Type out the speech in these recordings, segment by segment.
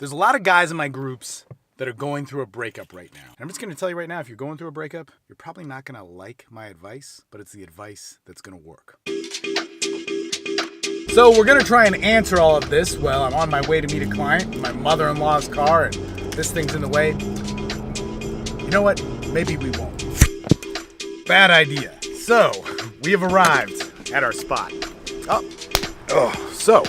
There's a lot of guys in my groups that are going through a breakup right now. And I'm just going to tell you right now, if you're going through a breakup, you're probably not going to like my advice, but it's the advice that's going to work. So we're going to try and answer all of this while I'm on my way to meet a client in my mother-in-law's car, and this thing's in the way. You know what? Maybe we won't. Bad idea. So, we have arrived at our spot. So,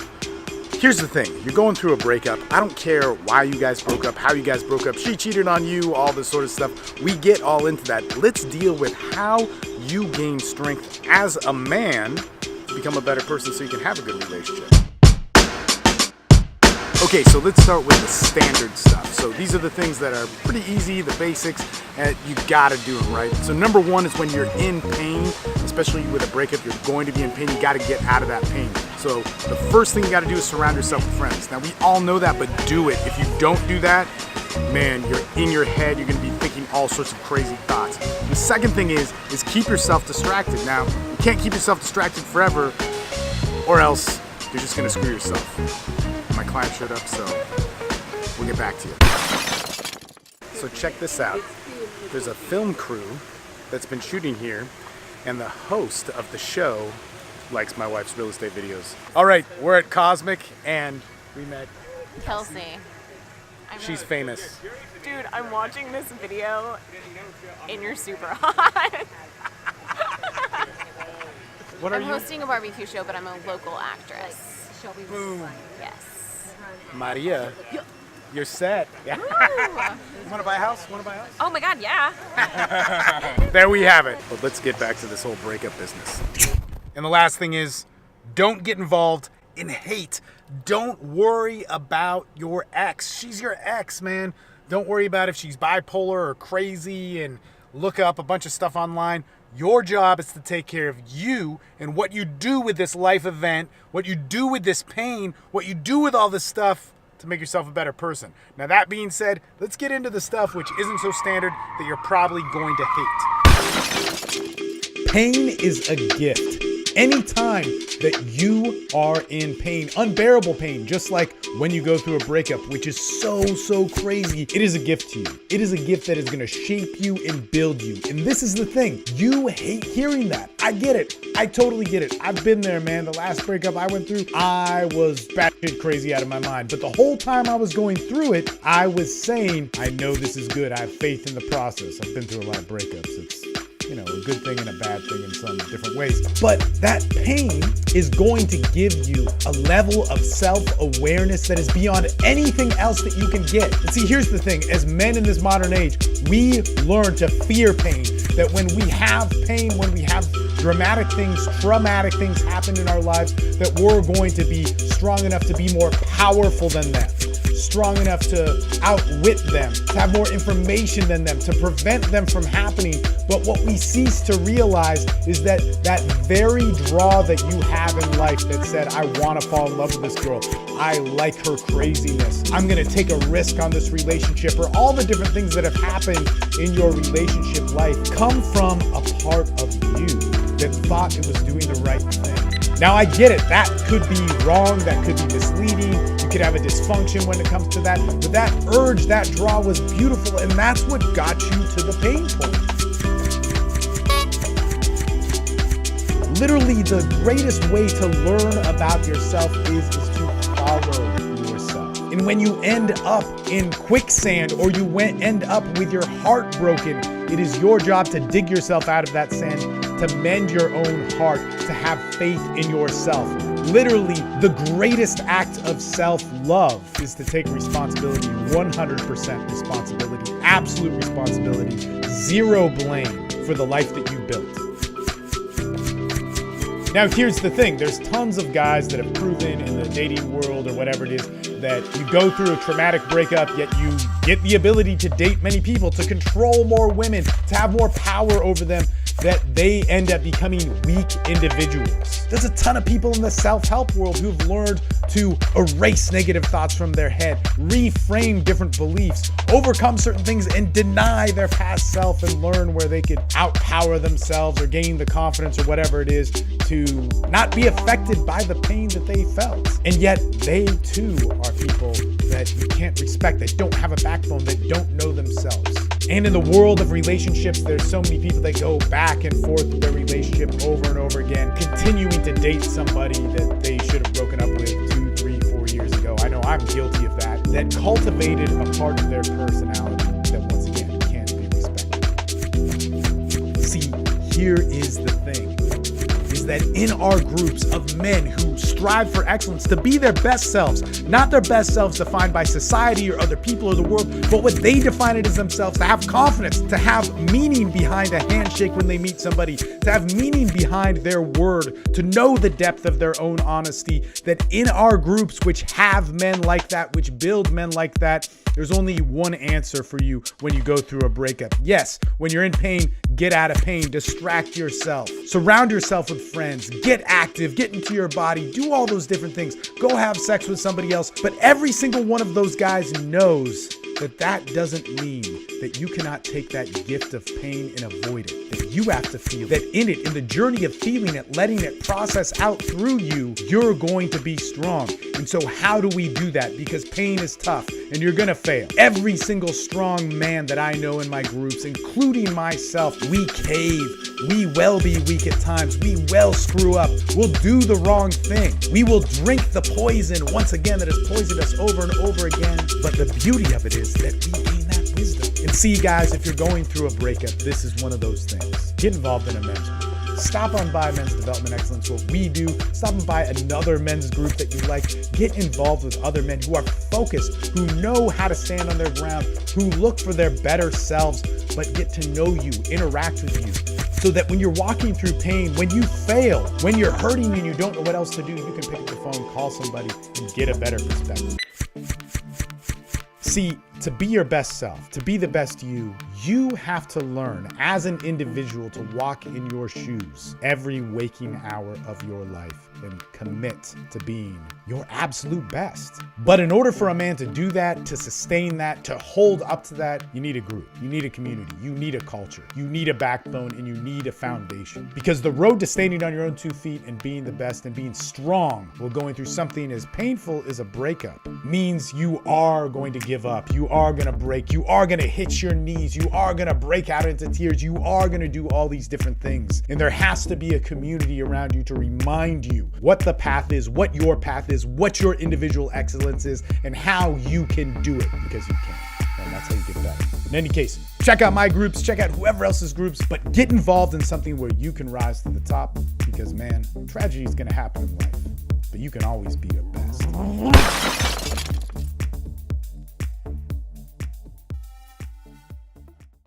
here's the thing. You're going through a breakup. I don't care why you guys broke up, how you guys broke up. She cheated on you, all this sort of stuff. We get all into that. Let's deal with how you gain strength as a man to become a better person so you can have a good relationship. Okay, so let's start with the standard stuff. So these are the things that are pretty easy, the basics, and you gotta do them, right? So number one is when you're in pain, especially with a breakup, you're going to be in pain, you gotta get out of that pain. So the first thing you gotta do is surround yourself with friends. Now we all know that, but do it. If you don't do that, man, you're in your head, you're gonna be thinking all sorts of crazy thoughts. The second thing is keep yourself distracted. Now, you can't keep yourself distracted forever, or else you're just gonna screw yourself. My client showed up, so we'll get back to you. So check this out. There's a film crew that's been shooting here, and the host of the show likes my wife's real estate videos. All right, we're at Cosmic, and we met Kelsey. She's famous. Dude, I'm watching this video, and you're super hot. What are I'm you? hosting a barbecue show, but I'm a local actress. Boom. Yes. Maria, you're set. Yeah. Want to buy a house? Oh my God, yeah. There we have it. But let's get back to this whole breakup business. And the last thing is, don't get involved in hate. Don't worry about your ex. She's your ex, man. Don't worry about if she's bipolar or crazy and look up a bunch of stuff online. Your job is to take care of you and what you do with this life event, what you do with this pain, what you do with all this stuff to make yourself a better person. Now that being said, let's get into the stuff which isn't so standard that you're probably going to hate. Pain is a gift. Anytime that you are in pain, unbearable pain, just like when you go through a breakup, which is so crazy, it is a gift to you. It is a gift that is going to shape you and build you. And this is the thing. You hate hearing that. I get it. I totally get it. I've been there, man. The last breakup I went through, I was batshit crazy out of my mind. But the whole time I was going through it, I was saying, I know this is good. I have faith in the process. I've been through a lot of breakups. It's a good thing and a bad thing in some different ways. But that pain is going to give you a level of self-awareness that is beyond anything else that you can get. And see, here's the thing. As men in this modern age, we learn to fear pain. That when we have pain, when we have dramatic things, traumatic things happen in our lives, that we're going to be strong enough to be more powerful than them. Strong enough to outwit them, to have more information than them, to prevent them from happening. But what we cease to realize is that that very draw that you have in life that said, I want to fall in love with this girl, I like her craziness, I'm going to take a risk on this relationship, or all the different things that have happened in your relationship life come from a part of you that thought it was doing the right thing. Now I get it, that could be wrong, that could be misleading, you could have a dysfunction when it comes to that, but that urge, that draw was beautiful, and that's what got you to the pain point. Literally, the greatest way to learn about yourself is to follow yourself. And when you end up in quicksand, or you end up with your heart broken, it is your job to dig yourself out of that sand, to mend your own heart, to have faith in yourself. Literally, the greatest act of self-love is to take responsibility, 100% responsibility, absolute responsibility, zero blame for the life that you built. Now, here's the thing. There's tons of guys that have proven in the dating world or whatever it is that you go through a traumatic breakup, yet you get the ability to date many people, to control more women, to have more power over them, that they end up becoming weak individuals. There's a ton of people in the self-help world who've learned to erase negative thoughts from their head, reframe different beliefs, overcome certain things, and deny their past self, and learn where they could outpower themselves or gain the confidence or whatever it is to not be affected by the pain that they felt. And yet they too are people that you can't respect, that don't have a backbone, that don't know themselves. And in the world of relationships, there's so many people that go back and forth with their relationship over and over again, continuing to date somebody that they should have broken up with 2, 3, 4 years ago. I know I'm guilty of that. That cultivated a part of their personality that once again can't be respected. See, here is the thing, is that in our groups of men who strive for excellence, to be their best selves, not their best selves defined by society or other people or the world, but what they define it as themselves, to have confidence, to have meaning behind a handshake when they meet somebody, to have meaning behind their word, to know the depth of their own honesty, that in our groups which have men like that, which build men like that, there's only one answer for you when you go through a breakup. Yes, when you're in pain, get out of pain, distract yourself, surround yourself with friends, get active, get into your body, do all those different things, go have sex with somebody else. But every single one of those guys knows that that doesn't mean that you cannot take that gift of pain and avoid it. That you have to feel that in it, in the journey of feeling it, letting it process out through you, you're going to be strong. And so how do we do that? Because pain is tough and you're gonna fail. Every single strong man that I know in my groups, including myself, we cave. We will be weak at times. We will screw up. We'll do the wrong thing. We will drink the poison once again that has poisoned us over and over again. But the beauty of it is that we gain that wisdom. And see, guys, if you're going through a breakup, this is one of those things. Get involved in a men's group. Stop on by Men's Development Excellence, what we do. Stop on by another men's group that you like. Get involved with other men who are focused, who know how to stand on their ground, who look for their better selves, but get to know you, interact with you. So that when you're walking through pain, when you fail, when you're hurting and you don't know what else to do, you can pick up the phone, call somebody, and get a better perspective. See, to be your best self, to be the best you have to learn as an individual to walk in your shoes every waking hour of your life and commit to being your absolute best. But in order for a man to do that, to sustain that, to hold up to that, you need a group, you need a community, you need a culture, you need a backbone, and you need a foundation. Because the road to standing on your own 2 feet and being the best and being strong while going through something as painful as a breakup means you are going to give up, you are going to break, you are going to hit your knees, you are going to break out into tears, you are going to do all these different things. And there has to be a community around you to remind you what the path is, what your path is, what your individual excellence is, and how you can do it, because you can. And that's how you get better. In any case, check out my groups, check out whoever else's groups, but get involved in something where you can rise to the top, because man, tragedy is going to happen in life, but you can always be your best.